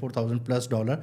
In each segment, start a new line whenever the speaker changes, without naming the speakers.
$4000+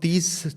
30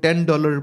$10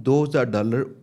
$2000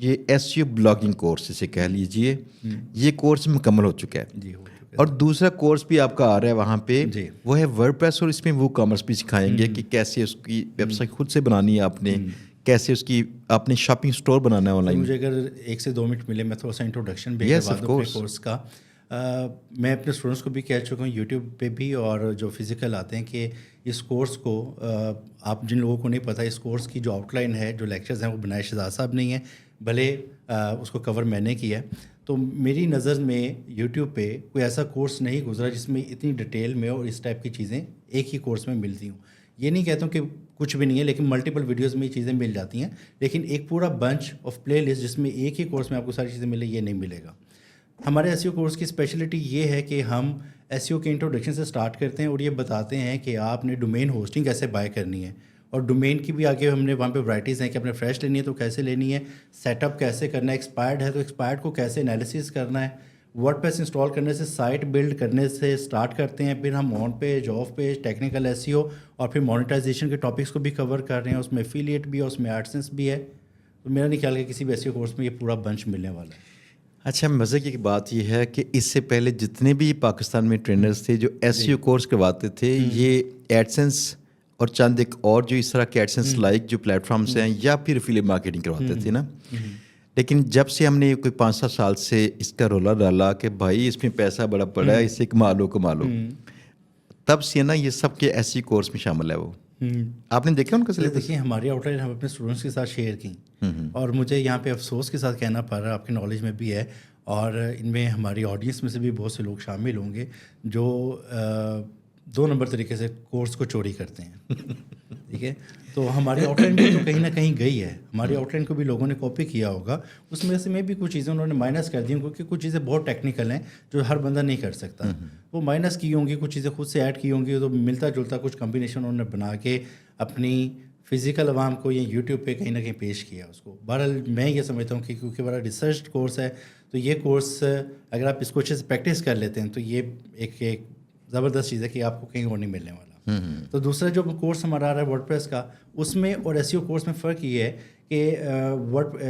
یہ SEO blogging course اسے کہہ لیجئے، یہ کورس مکمل ہو چکا ہے
جی ہو چکا
اور دوسرا کورس بھی آپ کا آ رہا ہے وہاں پہ،
جی۔
وہ ہے ورڈپریس، اور اس میں وہ کامرس بھی سکھائیں گے کہ کیسے اس کی ویب سائٹ خود سے بنانی ہے آپ نے، کیسے اس کی آپ نے شاپنگ اسٹور بنانا ہے آن
تو
لائن.
مجھے اگر 1 سے 2 منٹ ملے میں تھوڑا سا انٹروڈکشن بھی
Yes,
کروا
of
دوں اپنے
course.
کورس کا. میں اپنے اسٹوڈنٹس کو بھی کہہ چکا ہوں یوٹیوب پہ بھی اور جو فزیکل آتے ہیں کہ اس کورس کو آپ جن لوگوں کو نہیں پتہ اس کورس کی جو آؤٹ لائن ہے جو لیکچرز ہیں وہ بنائے شہزاد صاحب نہیں ہیں بھلے اس کو کور میں نے کیا ہے. تو میری نظر میں یوٹیوب پہ کوئی ایسا کورس نہیں گزرا جس میں اتنی ڈیٹیل میں اور اس ٹائپ کی چیزیں ایک ہی کورس میں ملتی ہوں. یہ نہیں کہتا ہوں کہ کچھ بھی نہیں ہے لیکن ملٹیپل ویڈیوز میں یہ چیزیں مل جاتی ہیں، لیکن ایک پورا بنچ آف پلے لسٹ جس میں ایک ہی کورس میں آپ کو ساری چیزیں ملے یہ نہیں ملے گا. ہمارے SEO کورس کی اسپیشلٹی یہ ہے کہ ہم SEO کے انٹروڈکشن سے سٹارٹ کرتے ہیں اور یہ بتاتے ہیں کہ آپ نے ڈومین ہوسٹنگ کیسے بائی کرنی ہے، اور ڈومین کی بھی آگے ہم نے وہاں پہ ورائٹیز ہیں کہ اپنے فریش لینی ہے تو کیسے لینی ہے، سیٹ اپ کیسے کرنا ہے، ایکسپائرڈ ہے تو ایکسپائرڈ کو کیسے انالیسس کرنا ہے. ورڈپریس انسٹال کرنے سے سائٹ بلڈ کرنے سے سٹارٹ کرتے ہیں، پھر ہم on page off page technical SEO اور پھر مانیٹائزیشن کے ٹاپکس کو بھی کور کر رہے ہیں. اس میں افیلیٹ بھی ہے، اس میں ایڈسنس بھی ہے. تو میرا نہیں خیال کہ کسی بھی SEO کورس میں یہ پورا بنچ ملنے والا ہے.
اچھا، مزے کی بات یہ ہے کہ اس سے پہلے جتنے بھی پاکستان میں ٹرینرز تھے جو SEO کورس کرواتے تھے، یہ ایڈسنس اور چند ایک اور جو اس طرح کے ایڈسنس لائک جو پلیٹ فارمس ہیں یا پھر افیلیٹ مارکیٹنگ کرواتے تھے نا. لیکن جب سے ہم نے کوئی 5-7 سال سے اس کا رولا ڈالا کہ بھائی اس میں پیسہ بڑا پڑا ہے، اس سے کما لو، تب سے نا یہ سب کے SEO کورس میں شامل ہے. وہ آپ نے دیکھا ان کا سلیبس؟
دیکھیے ہماری آؤٹ لائن ہم اپنے اسٹوڈنٹس کے ساتھ شیئر کی اور مجھے یہاں پہ افسوس کے ساتھ کہنا پڑ رہا ہے، آپ کی نالج میں بھی ہے اور ان میں ہماری آڈینس میں سے بھی بہت سے لوگ شامل ہوں گے جو 2 نمبر طریقے سے کورس کو چوری کرتے ہیں. ٹھیک ہے، تو ہماری آؤٹ لائن بھی تو کہیں نہ کہیں گئی ہے، ہماری آؤٹ لائن کو بھی لوگوں نے کاپی کیا ہوگا. اس میں سے بھی کچھ چیزیں انہوں نے مائنس کر دی ہوں کیونکہ کچھ چیزیں بہت ٹیکنیکل ہیں جو ہر بندہ نہیں کر سکتا. وہ مائنس کی ہوں گی، کچھ چیزیں خود سے ایڈ کی ہوں گی، تو ملتا جلتا کچھ کمبینیشن انہوں نے بنا کے اپنی فزیکل عوام کو یا یوٹیوب پہ کہیں نہ کہیں پیش کیا اس کو. بہرحال میں یہ سمجھتا ہوں کہ کیونکہ بڑا ریسرچ کورس ہے تو یہ کورس اگر آپ اس کو اچھے سے پریکٹس کر لیتے ہیں تو یہ ایک زبردست چیز ہے کہ آپ کو کہیں اور نہیں ملنے والا. تو دوسرا جو کورس ہمارا آ رہا ہے ورڈپریس کا، اس میں اور SEO کورس میں فرق یہ ہے کہ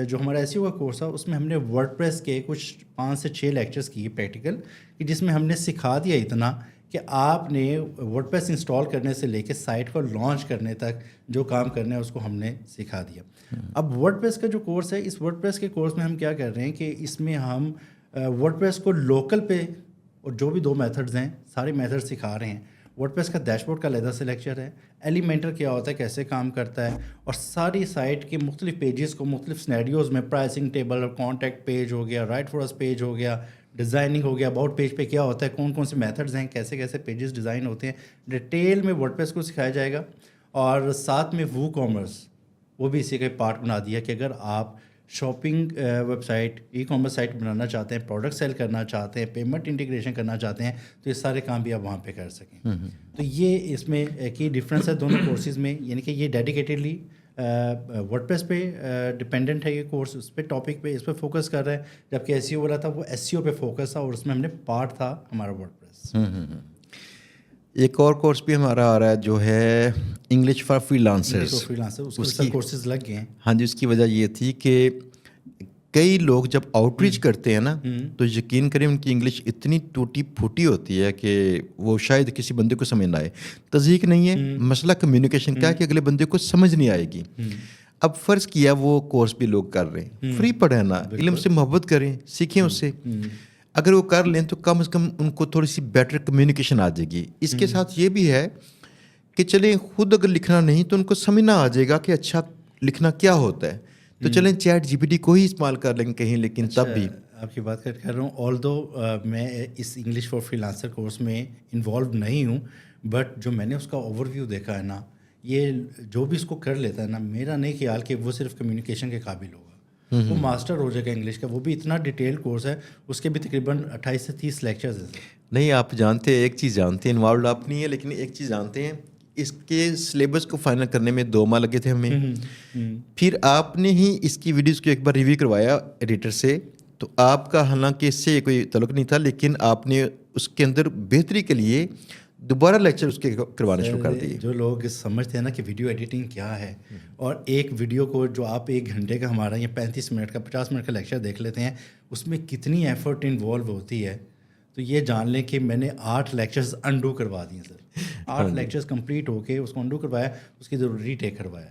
جو ہمارا SEO کا کورس تھا اس میں ہم نے ورڈپریس کے کچھ 5 سے 6 لیکچرز کیے پریکٹیکل، کہ جس میں ہم نے سکھا دیا اتنا کہ آپ نے ورڈپریس انسٹال کرنے سے لے کے سائٹ کو لانچ کرنے تک جو کام کرنا ہے اس کو ہم نے سکھا دیا. اب ورڈپریس کا جو کورس ہے، اس ورڈپریس کے کورس میں ہم کیا کر رہے ہیں کہ اس میں ہم ورڈپریس کو لوکل پہ اور جو بھی 2 میتھڈز ہیں سارے میتھڈ سکھا رہے ہیں. ورڈپریس کا ڈیش بورڈ کا علیحدہ سے لیکچر ہے، ایلیمنٹر کیا ہوتا ہے، کیسے کام کرتا ہے، اور ساری سائٹ کے مختلف پیجز کو مختلف سینیریوز میں پرائسنگ ٹیبل اور کانٹیکٹ پیج ہو گیا، رائٹ فور اس پیج ہو گیا، ڈیزائننگ ہو گیا، اباؤٹ پیج پہ کیا ہوتا ہے، کون کون سے میتھڈز ہیں، کیسے کیسے پیجز ڈیزائن ہوتے ہیں، ڈیٹیل میں ورڈپریس کو سکھایا جائے گا. اور ساتھ میں وو کامرس وہ بھی اسی کا پارٹ بنا دیا کہ اگر آپ shopping website, ecommerce site بنانا چاہتے ہیں، پروڈکٹ سیل کرنا چاہتے ہیں، پیمنٹ انٹیگریشن کرنا چاہتے ہیں تو یہ سارے کام بھی آپ وہاں پہ کر سکیں. تو یہ اس میں ایک ہی ڈفرینس ہے دونوں کورسز میں، یعنی کہ یہ ڈیڈیکیٹڈلی ورڈپریس پہ ڈپینڈنٹ ہے یہ کورس، اس پہ ٹاپک پہ اس پہ فوکس کر رہا ہے، جبکہ SEO والا تھا وہ SEO پہ فوکس تھا اور اس میں ہم نے پارٹ تھا ہمارا ورڈپریس.
ایک اور کورس بھی ہمارا آ رہا ہے جو ہے انگلش فار فری لانسرز.
اس کے کورسز لگ گئے ہیں.
ہاں جی، اس کی وجہ یہ تھی کہ کئی لوگ جب آؤٹ ریچ کرتے ہیں نا تو یقین کریں ان کی انگلش اتنی ٹوٹی پھوٹی ہوتی ہے کہ وہ شاید کسی بندے کو سمجھ نہ آئے. تذیق نہیں ہے، مسئلہ کمیونیکیشن کا ہے کہ اگلے بندے کو سمجھ نہیں آئے گی. اب فرض کیا وہ کورس بھی لوگ کر رہے ہیں، فری پڑھیں نا، علم سے محبت کریں، سیکھیں اس سے. اگر وہ کر لیں تو کم از کم ان کو تھوڑی سی بیٹر کمیونیکیشن آ جائے گی. اس کے ساتھ یہ بھی ہے کہ چلیں خود اگر لکھنا نہیں تو ان کو سمجھنا آ جائے گا کہ اچھا لکھنا کیا ہوتا ہے. تو چلیں چیٹ GPT کو ہی استعمال کر لیں کہیں، لیکن تب بھی
آپ کی بات کر رہا ہوں. آلدو میں اس English for freelancer course میں انوالو نہیں ہوں، بٹ جو میں نے اس کا اوور ویو دیکھا ہے نا، یہ جو بھی اس کو کر لیتا ہے نا، میرا نہیں خیال کہ وہ صرف کمیونیکیشن کے قابل ہوگا. وہ ماسٹر ہو جائے گا انگلش کا. وہ بھی اتنا ڈیٹیل کورس ہے، اس کے بھی تقریباً 28 سے 30 لیکچرز ہیں.
نہیں، آپ جانتے ہیں ایک چیز جانتے ہیں، انوالوڈ آپ نہیں ہے لیکن ایک چیز جانتے ہیں، اس کے سلیبس کو فائنل کرنے میں 2 ماہ لگے تھے ہمیں. پھر آپ نے ہی اس کی ویڈیوز کو ایک بار ریویو کروایا ایڈیٹر سے، تو آپ کا حالانکہ اس سے کوئی تعلق نہیں تھا لیکن آپ نے اس کے اندر بہتری کے لیے دوبارہ لیکچر اس کے کروانے شروع کر دیے.
جو لوگ سمجھتے ہیں نا کہ ویڈیو ایڈیٹنگ کیا ہے اور ایک ویڈیو کو جو آپ 1 گھنٹے کا ہمارا یا 35 منٹ کا 50 منٹ کا لیکچر دیکھ لیتے ہیں اس میں کتنی ایفرٹ انوالو ہوتی ہے, تو یہ جان لیں کہ میں نے 8 لیکچرز انڈو کروا دیے سر. 8 لیکچرز کمپلیٹ ہو کے اس کو انڈو کروایا, اس کی ضروری ٹیک کروایا.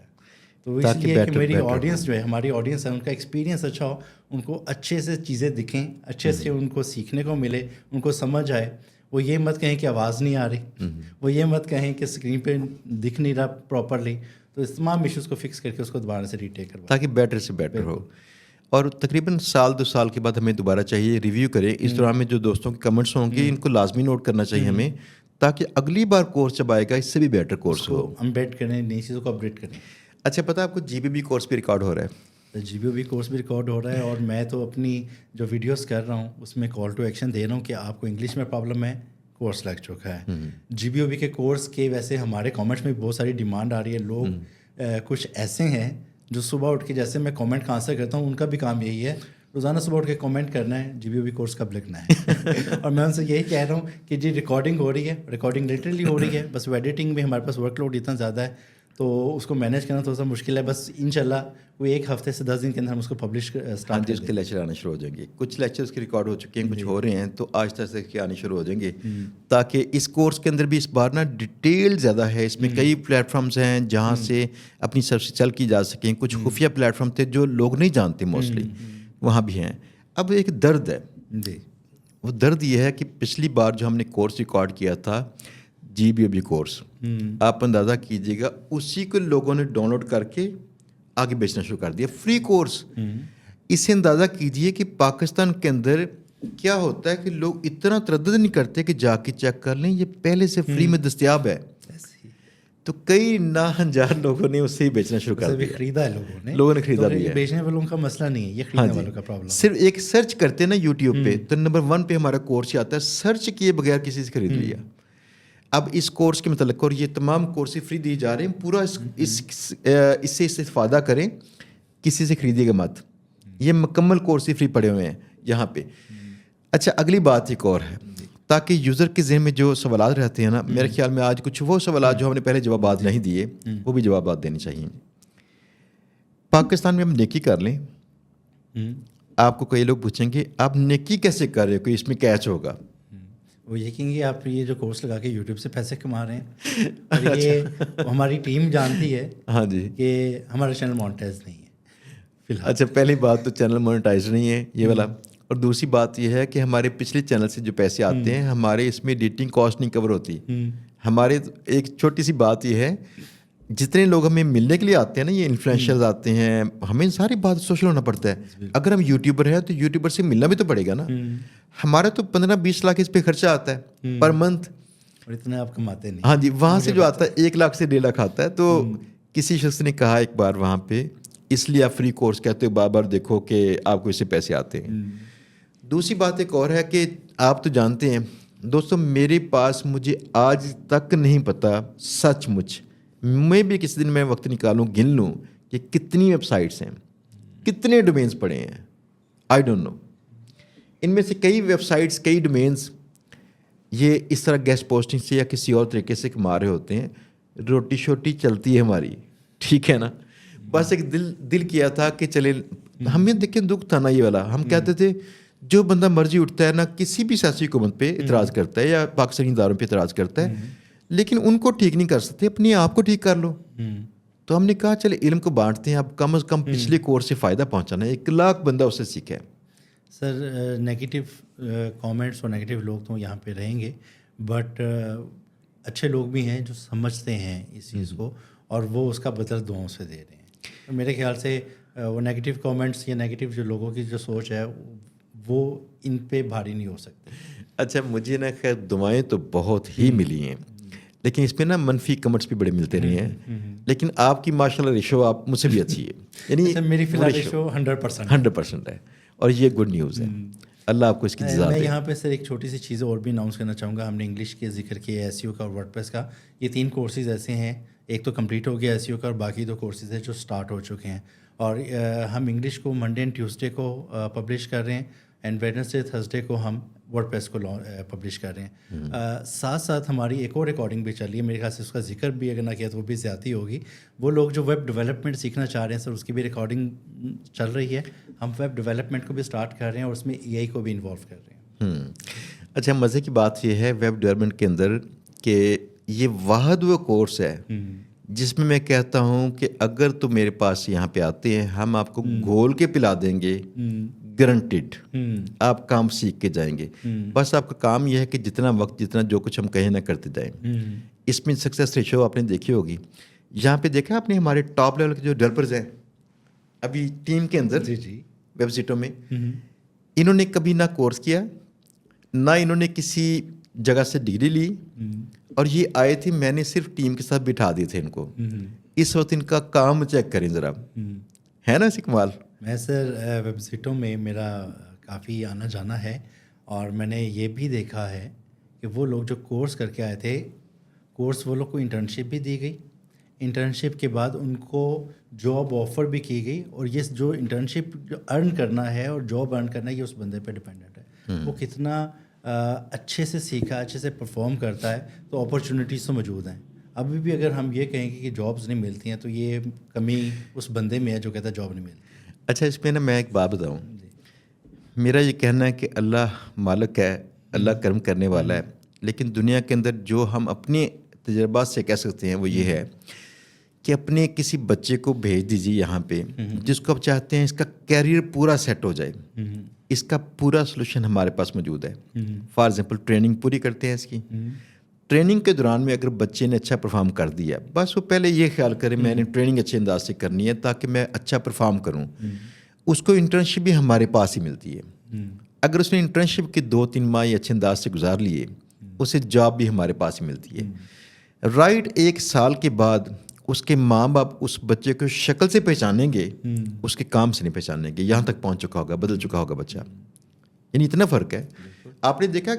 تو اس لیے کہ میری آڈینس جو ہے, ہماری آڈینس ہے, ان کا ایکسپیرینس اچھا ہو, ان کو اچھے سے چیزیں دکھیں, اچھے سے ان کو سیکھنے کو ملے, ان کو سمجھ آئے. وہ یہ مت کہیں کہ آواز نہیں آ رہی, وہ یہ مت کہیں کہ اسکرین پہ دکھ نہیں رہا پراپرلی. تو اس تمام ایشوز کو فکس کر کے اس کو دوبارہ سے ریٹیک کروا
تاکہ بیٹر سے بیٹر ہو. اور تقریباً 1-2 سال کے بعد ہمیں دوبارہ چاہیے ریویو کریں. اس دوران میں جو دوستوں کے کمنٹس ہوں گے ان کو لازمی نوٹ کرنا چاہیے ہمیں, تاکہ اگلی بار کورس جب آئے گا اس سے بھی بیٹر کورس ہو.
امبیڈ کریں, نئی چیزوں کو اپڈیٹ کریں.
اچھا, پتہ آپ کو GBB کورس بھی ریکارڈ ہو رہا ہے؟
GBB کورس بھی ریکارڈ ہو رہا ہے, اور میں تو اپنی جو ویڈیوز کر رہا ہوں اس میں کال ٹو ایکشن دے رہا ہوں کہ آپ کو انگلش میں پرابلم ہے, کورس لگ چکا ہے. GBB کے کورس کے ویسے ہمارے کامنٹس میں بہت ساری ڈیمانڈ آ رہی ہے. لوگ کچھ ایسے ہیں جو صبح اٹھ کے, جیسے میں کامنٹ کا آنسر کرتا ہوں, ان کا بھی کام یہی ہے روزانہ صبح اٹھ کے کامنٹ کرنا ہے GBB کورس کب لکھنا ہے. اور میں ان سے یہی کہہ رہا ہوں کہ جی ریکارڈنگ ہو رہی ہے, ریکارڈنگ لٹرلی ہو رہی ہے, بس ایڈیٹنگ میں ہمارے پاس ورک لوڈ اتنا زیادہ ہے تو اس کو مینیج کرنا تھوڑا سا مشکل ہے. بس انشاءاللہ کوئی 1 ہفتے سے 10 دن کے اندر ہم اس کو پبلش اسٹارٹ
اس کے لیکچر آنے شروع ہو جائیں گے. کچھ لیکچرز کے ریکارڈ ہو چکے ہیں, کچھ ہو رہے ہیں, تو آہستہ آہستہ کے آنے شروع ہو جائیں گے. تاکہ اس کورس کے اندر بھی اس بار نا ڈیٹیل زیادہ ہے. اس میں کئی پلیٹ فارمز ہیں جہاں سے اپنی سب سے چل کی جا سکیں. کچھ خفیہ پلیٹ فارم تھے جو لوگ نہیں جانتے موسٹلی, وہاں بھی ہیں. اب ایک درد ہے, وہ درد یہ ہے کہ پچھلی بار جو ہم نے کورس ریکارڈ کیا تھا GBB کورس, آپ اندازہ کیجیے گا اسی کو لوگوں نے ڈاؤن لوڈ کر کے آگے بیچنا شروع کر دیا, فری کورس. اس سے اندازہ کیجیے کہ پاکستان کے اندر کیا ہوتا ہے کہ لوگ اتنا تردد نہیں کرتے کہ جا کے چیک کر لیں, یہ پہلے سے فری میں دستیاب ہے. تو کئی ناہنجار لوگوں نے اسے ہی بیچنا شروع کر دیا.
خریدا ہے لوگوں نے خریدا بھی ہے. بیچنے والوں کا مسئلہ نہیں ہے, یہ خریدنے والوں کا پرابلم.
صرف ایک سرچ کرتے ہیں نا یوٹیوب پہ, تو نمبر 1 پہ ہمارا کورس ہی آتا ہے, سرچ کیے بغیر کسی سے خرید لیا. اب اس کورس کے متعلق, اور یہ تمام کورس فری دیے جا رہے ہیں, پورا اس سے استفادہ کریں, کسی سے خریدیے گا مت. یہ مکمل کورس ہی فری پڑے ہوئے ہیں یہاں پہ. اچھا, اگلی بات ایک اور ہے, تاکہ یوزر کے ذہن میں جو سوالات رہتے ہیں نا, میرے خیال میں آج کچھ وہ سوالات جو ہم نے پہلے جوابات نہیں دیے وہ بھی جوابات دینے چاہیے. پاکستان میں ہم نیکی کر لیں, آپ کو کئی لوگ پوچھیں گے آپ نیکی کیسے کر رہے ہو, کوئی اس میں کیچ ہوگا.
وہ یہ کہیں گے آپ یہ جو کورس لگا کے یوٹیوب سے پیسے کما رہے ہیں, اور یہ ہماری ٹیم جانتی ہے
ہاں جی
کہ ہمارا چینل مونیٹائز نہیں ہے فی الحال.
اچھا, پہلی بات تو چینل مونیٹائز نہیں ہے یہ والا, اور دوسری بات یہ ہے کہ ہمارے پچھلے چینل سے جو پیسے آتے ہیں ہمارے اس میں ایڈیٹنگ کاسٹ نہیں کور ہوتی. ہمارے ایک چھوٹی سی بات یہ ہے, جتنے لوگ ہمیں ملنے کے لیے آتے ہیں نا, یہ انفلوئنشرز آتے ہیں, ہمیں ساری بات سوشل ہونا پڑتا ہے. اگر ہم یوٹیوبر ہیں تو یوٹیوبر سے ملنا بھی تو پڑے گا نا. ہمارا تو 15-20 لاکھ اس پہ خرچہ آتا ہے پر منتھ,
اور اتنا آپ کماتے نہیں.
ہاں جی, وہاں سے جو آتا ہے 1 لاکھ سے 1.5 لاکھ آتا ہے. تو کسی شخص نے کہا ایک بار وہاں پہ, اس لیے آپ فری کورس کہتے ہو, بار بار دیکھو کہ آپ کو اس سے پیسے آتے ہیں. دوسری بات ایک اور ہے کہ آپ تو جانتے ہیں دوستوں, میرے پاس مجھے آج تک نہیں پتا سچ مچ, میں بھی کسی دن میں وقت نکالوں گن لوں کہ کتنی ویب سائٹس ہیں, کتنے ڈومینس پڑے ہیں. I don't know. ان میں سے کئی ویب سائٹس, کئی ڈومینس یہ اس طرح گیسٹ پوسٹنگ سے یا کسی اور طریقے سے کما رہے ہوتے ہیں. روٹی شوٹی چلتی ہے ہماری, ٹھیک ہے نا. بس ایک دل کیا تھا کہ چلے, ہمیں دیکھیں دکھ تھا نا یہ والا. ہم کہتے تھے جو بندہ مرضی اٹھتا ہے نا, کسی بھی سیاسی حکومت پہ اعتراض کرتا ہے یا پاکستانی اداروں پہ اعتراض کرتا ہے, لیکن ان کو ٹھیک نہیں کر سکتے, اپنے آپ کو ٹھیک کر لو. تو ہم نے کہا چلے علم کو بانٹتے ہیں, اب کم از کم پچھلے کورس سے فائدہ پہنچانا ہے, 1 لاکھ بندہ اس سے سیکھے.
سر نیگیٹو کامنٹس اور نیگیٹو لوگ تو یہاں پہ رہیں گے, بٹ اچھے لوگ بھی ہیں جو سمجھتے ہیں اس چیز کو, اور وہ اس کا بدل دعاؤں سے دے رہے ہیں. میرے خیال سے وہ نیگیٹو کامنٹس یا نیگیٹو جو لوگوں کی جو سوچ ہے وہ ان پہ بھاری نہیں ہو سکتے.
اچھا, مجھے نا خیر دعائیں تو بہت ہی ملی ہیں, لیکن اس میں نا منفی کمنٹس بھی بڑے ملتے رہے ہیں. لیکن آپ کی ماشاء اللہ ریشو آپ مجھ سے بھی اچھی ہے, یعنی
میری فی الحال ریشو
100% ہے, اور یہ گڈ نیوز ہے. اللہ آپ کو اس کی جزا دے.
میں یہاں پہ سر ایک چھوٹی سی چیز اور بھی اناؤنس کرنا چاہوں گا. ہم نے انگلش کے ذکر کیا, ایس ای او کا اور ورڈ پریس کا. یہ 3 کورسز ایسے ہیں, ایک تو کمپلیٹ ہو گیا ایس ای او کا, اور باقی 2 کورسز ہیں جو سٹارٹ ہو چکے ہیں. اور ہم انگلش کو منڈے اینڈ ٹیوزڈے کو پبلش کر رہے ہیں, اینڈ ویڈنسڈے تھرسڈے کو ہم ورڈ پریس کو پبلش کر رہے ہیں. ساتھ ساتھ ہماری ایک اور ریکارڈنگ بھی چل رہی ہے, میرے خیال سے اس کا ذکر بھی اگر نہ کیا تو وہ بھی زیادتی ہوگی. وہ لوگ جو ویب ڈیولپمنٹ سیکھنا چاہ رہے ہیں سر, اس کی بھی ریکارڈنگ چل رہی ہے. ہم ویب ڈیولپمنٹ کو بھی اسٹارٹ کر رہے ہیں اور اس میں اے آئی کو بھی انوالو کر رہے ہیں.
اچھا, مزے کی بات یہ ہے ویب ڈیولپمنٹ کے اندر کہ یہ واحد وہ کورس ہے جس میں میں کہتا ہوں کہ اگر تو میرے پاس یہاں پہ آتے ہیں, ہم آپ کو گھول کے پلا دیں گے, گارنٹیڈ آپ کام سیکھ کے جائیں گے. بس آپ کا کام یہ ہے کہ جتنا وقت, جتنا جو کچھ ہم کہیں نہ کرتے جائیں. اس میں سکسیس ریشو آپ نے دیکھی ہوگی. یہاں پہ دیکھا آپ نے ہمارے ٹاپ لیول کے جو ڈیولپرز ہیں ابھی ٹیم کے اندر ویب سائٹوں میں, انہوں نے کبھی نہ کورس کیا, نہ انہوں نے کسی جگہ سے ڈگری لی, اور یہ آئے تھے, میں نے صرف ٹیم کے ساتھ بٹھا دیے تھے ان کو. اس وقت ان کا کام چیک کریں ذرا, ہے نا اسی کمال.
میں سر ویب سائٹوں میں میرا کافی آنا جانا ہے, اور میں نے یہ بھی دیکھا ہے کہ وہ لوگ جو کورس کر کے آئے تھے, کورس وہ لوگ کو انٹرنشپ بھی دی گئی, انٹرنشپ کے بعد ان کو جاب آفر بھی کی گئی, اور یہ جو انٹرنشپ جو ارن کرنا ہے اور جاب ارن کرنا ہے یہ اس بندے پہ ڈپینڈنٹ ہے. وہ کتنا اچھے سے سیکھا, اچھے سے پرفارم کرتا ہے, تو اپرچونیٹیز تو موجود ہیں. ابھی بھی اگر ہم یہ کہیں گے کہ جابس نہیں ملتی ہیں تو یہ کمی اس بندے میں ہے جو کہتا ہے جاب نہیں ملتی.
اچھا, اس میں نا میں ایک بات بتاؤں, میرا یہ کہنا ہے کہ اللہ مالک ہے, اللہ کرم کرنے والا ہے, لیکن دنیا کے اندر جو ہم اپنے تجربات سے کہہ سکتے ہیں وہ یہ ہے کہ اپنے کسی بچے کو بھیج دیجیے یہاں پہ جس کو آپ چاہتے ہیں اس کا کیریئر پورا سیٹ ہو جائے. اس کا پورا سلوشن ہمارے پاس موجود ہے. فار ایگزامپل ٹریننگ پوری کرتے ہیں اس کی. ٹریننگ کے دوران میں اگر بچے نے اچھا پرفارم کر دیا, بس وہ پہلے یہ خیال کرے میں نے ٹریننگ اچھے انداز سے کرنی ہے تاکہ میں اچھا پرفارم کروں. اس کو انٹرنشپ بھی ہمارے پاس ہی ملتی ہے. اگر اس نے انٹرنشپ کے 2-3 ماہ اچھے انداز سے گزار لیے, اسے جاب بھی ہمارے پاس ہی ملتی ہے. رائٹ 1 سال کے بعد اس کے ماں باپ اس بچے کو شکل سے پہچانیں گے, اس کے کام سے نہیں پہچانیں گے. یہاں تک پہنچ چکا ہوگا, بدل چکا ہوگا بچہ. یعنی اتنا فرق ہے. آپ نے دیکھا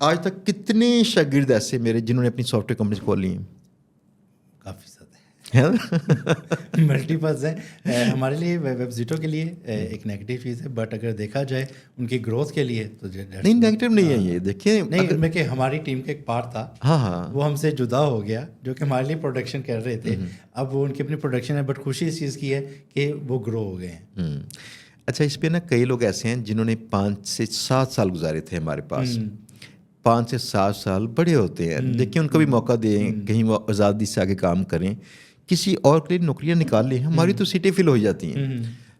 آج تک کتنے شاگرد ایسے میرے جنہوں نے اپنی سافٹ ویئر کمپنیز کھول لی ہیں؟
کافی زیادہ ملٹیپلز ہیں. ہمارے لیے ویب سائٹوں کے لیے ایک نیگیٹو چیز ہے, بٹ اگر دیکھا جائے ان کی گروتھ کے لیے تو
نہیں, نیگیٹو نہیں ہے یہ. دیکھیں
نہیں, میں کہ ہماری ٹیم کا ایک پارٹ تھا,
ہاں
وہ ہم سے جدا ہو گیا, جو کہ ہمارے لیے پروڈکشن کر رہے تھے. اب وہ ان کی اپنی پروڈکشن ہے, بٹ خوشی اس چیز کی ہے کہ وہ گرو ہو گئے ہیں.
اچھا, اس پہ نا کئی لوگ ایسے ہیں جنہوں نے 5 سے 7 سال گزارے تھے ہمارے پاس. 5 سے 7 سال بڑے ہوتے ہیں. دیکھیں ان کو بھی موقع دیں, کہیں وہ آزادی سے آگے کام کریں, کسی اور کے لیے نوکریاں نکال لیں. ہماری تو سیٹیں فل ہو جاتی ہیں.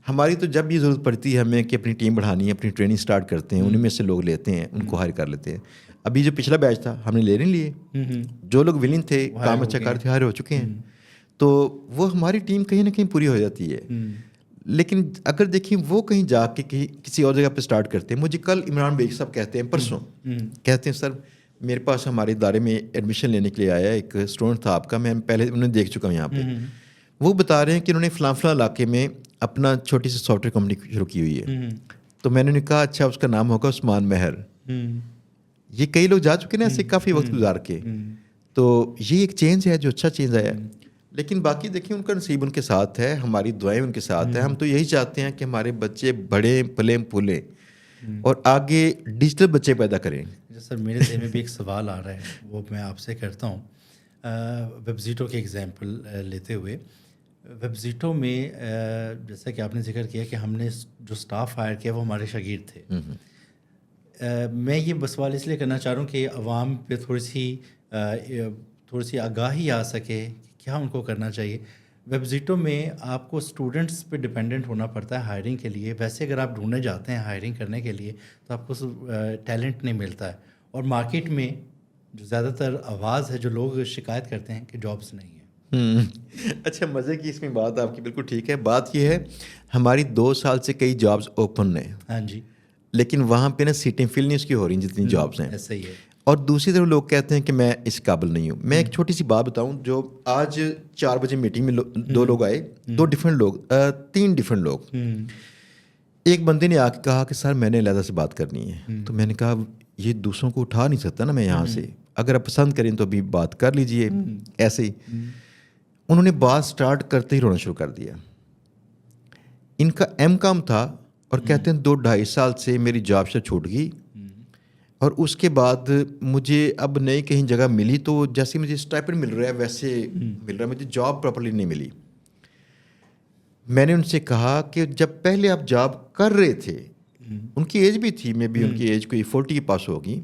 ہماری تو جب بھی ضرورت پڑتی ہے ہمیں کہ اپنی ٹیم بڑھانی ہے, اپنی ٹریننگ سٹارٹ کرتے ہیں, ان میں سے لوگ لیتے ہیں, ان کو ہائر کر لیتے ہیں. ابھی جو پچھلا بیچ تھا ہم نے لے نہیں لیے, جو لوگ ولنگ تھے, کام اچھا کر تھے, ہائر ہو چکے ہیں. تو وہ ہماری ٹیم کہیں نہ کہیں پوری ہو جاتی ہے. لیکن اگر دیکھیں وہ کہیں جا کے کسی اور جگہ پہ سٹارٹ کرتے ہیں. مجھے کل عمران بیگ صاحب کہتے ہیں, پرسوں کہتے ہیں, سر میرے پاس ہمارے ادارے میں ایڈمیشن لینے کے لیے آیا ایک اسٹوڈنٹ تھا آپ کا, میں پہلے انہیں دیکھ چکا ہوں یہاں پہ. وہ بتا رہے ہیں کہ انہوں نے فلاں علاقے میں اپنا چھوٹی سی سافٹ ویئر کمپنی شروع کی ہوئی ہے. تو میں نے کہا اچھا اس کا نام ہوگا عثمان مہر. یہ کئی لوگ جا چکے نا ایسے کافی وقت گزار کے. تو یہ ایک چینج ہے جو اچھا چینج آیا ہے. لیکن باقی دیکھیں ان کا نصیب ان کے ساتھ ہے, ہماری دعائیں ان کے ساتھ ہیں. ہم تو یہی چاہتے ہیں کہ ہمارے بچے بڑے پلیں پھولیں اور آگے ڈیجیٹل بچے پیدا کریں.
سر میرے ذہن میں بھی ایک سوال آ رہا ہے, وہ میں آپ سے کرتا ہوں. ویب سائٹوں کی ایگزامپل لیتے ہوئے, ویب سائٹوں میں جیسا کہ آپ نے ذکر کیا کہ ہم نے جو سٹاف ہائر کیا وہ ہمارے شاگرد تھے. میں یہ سوال اس لیے کرنا چاہ رہا ہوں کہ عوام پہ تھوڑی سی آگاہی آ سکے کہ کیا ان کو کرنا چاہیے. ویب سائٹوں میں آپ کو اسٹوڈنٹس پہ ڈپینڈنٹ ہونا پڑتا ہے ہائرنگ کے لیے. ویسے اگر آپ ڈھونڈنے جاتے ہیں ہائرنگ کرنے کے لیے تو آپ کو ٹیلنٹ نہیں ملتا ہے, اور مارکیٹ میں جو زیادہ تر آواز ہے جو لوگ شکایت کرتے ہیں کہ جابس نہیں ہیں.
اچھا, مزے کی اس میں بات آپ کی بالکل ٹھیک ہے. بات یہ ہے ہماری 2 سال سے کئی جابس اوپن ہیں.
ہاں جی.
لیکن وہاں پہ نا سیٹیں فل نہیں اس کی ہو رہی جتنی جابس ہیں.
ایسا ہی ہے.
اور دوسری طرف لوگ کہتے ہیں کہ میں اس قابل نہیں ہوں. میں ایک چھوٹی سی بات بتاؤں, جو آج 4 بجے میٹنگ میں 2 لوگ آئے, 2 ڈفرینٹ لوگ, 3 ڈفرینٹ لوگ. ایک بندے نے آ کے کہا کہ سر میں نے علیحدہ سے بات کرنی ہے. تو میں نے کہا یہ دوسروں کو اٹھا نہیں سکتا نا میں یہاں سے, اگر آپ پسند کریں تو ابھی بات کر لیجئے. ایسے ہی انہوں نے بات سٹارٹ کرتے ہی رونا شروع کر دیا. ان کا ایم کام تھا اور کہتے ہیں 2-2.5 سال سے میری جاب سے چھوٹ گئی اور اس کے بعد مجھے اب نئی کہیں جگہ ملی تو جیسے مجھے اسٹائپنڈ مل رہا ہے ویسے مل رہا ہے, مجھے جاب پراپرلی نہیں ملی. میں نے ان سے کہا کہ جب پہلے آپ جاب کر رہے تھے, ان کی ایج بھی تھی, میں بھی ان کی ایج کوئی 40 کے پاس ہوگی,